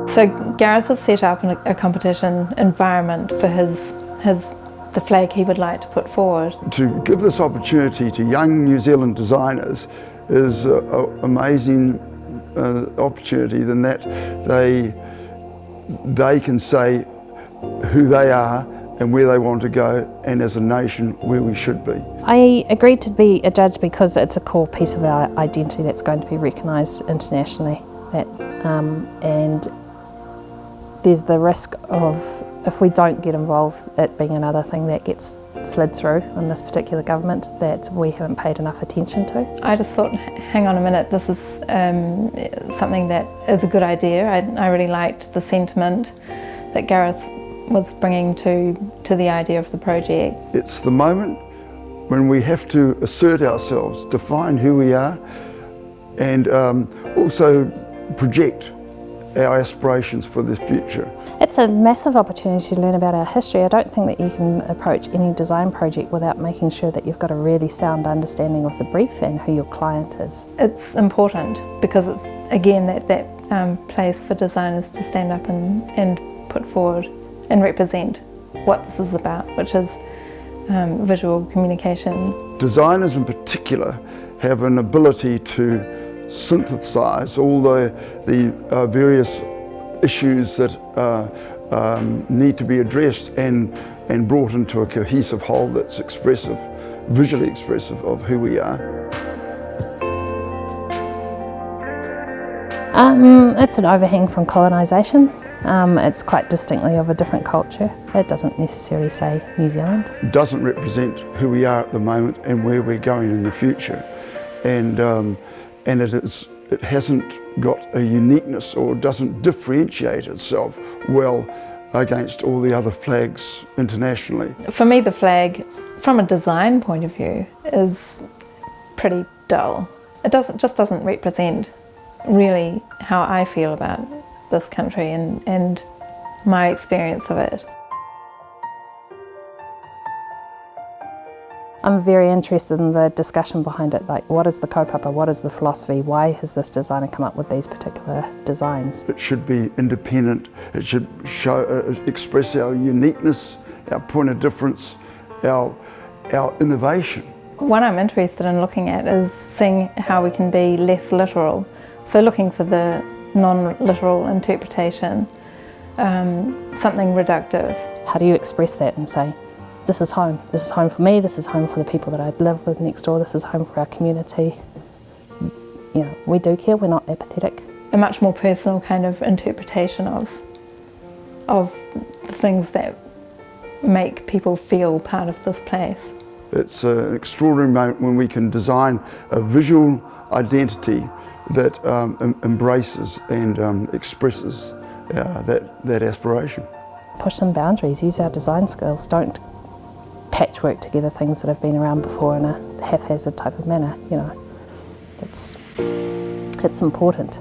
So Gareth has set up a competition environment for the flag he would like to put forward. To give this opportunity to young New Zealand designers is an amazing opportunity, in that they can say who they are and where they want to go, and as a nation where we should be. I agreed to be a judge because it's a core piece of our identity that's going to be recognised internationally, and there's the risk of, if we don't get involved, it being another thing that gets slid through on this particular government that we haven't paid enough attention to. I just thought, hang on a minute, this is something that is a good idea. I really liked the sentiment that Gareth was bringing to the idea of the project. It's the moment when we have to assert ourselves, define who we are, and also project our aspirations for the future. It's a massive opportunity to learn about our history. I don't think that you can approach any design project without making sure that you've got a really sound understanding of the brief and who your client is. It's important because it's, again, that place for designers to stand up and put forward and represent what this is about, which is visual communication. Designers in particular have an ability to synthesize all the various issues that need to be addressed and brought into a cohesive whole that's expressive, visually expressive of who we are. It's an overhang from colonisation. It's quite distinctly of a different culture. It doesn't necessarily say New Zealand. It doesn't represent who we are at the moment and where we're going in the future. And it hasn't got a uniqueness, or doesn't differentiate itself well against all the other flags internationally. For me, the flag, from a design point of view, is pretty dull. It just doesn't represent really how I feel about this country and my experience of it. I'm very interested in the discussion behind it, like what is the kaupapa, what is the philosophy, why has this designer come up with these particular designs? It should be independent, it should express our uniqueness, our point of difference, our innovation. What I'm interested in looking at is seeing how we can be less literal, so looking for the non-literal interpretation, something reductive. How do you express that and say, this is home for me, this is home for the people that I live with next door, this is home for our community. You know, we do care, we're not apathetic. A much more personal kind of interpretation of the things that make people feel part of this place. It's an extraordinary moment when we can design a visual identity that embraces and expresses that aspiration. Push some boundaries, use our design skills, don't patchwork together things that have been around before in a haphazard type of manner, you know. It's important.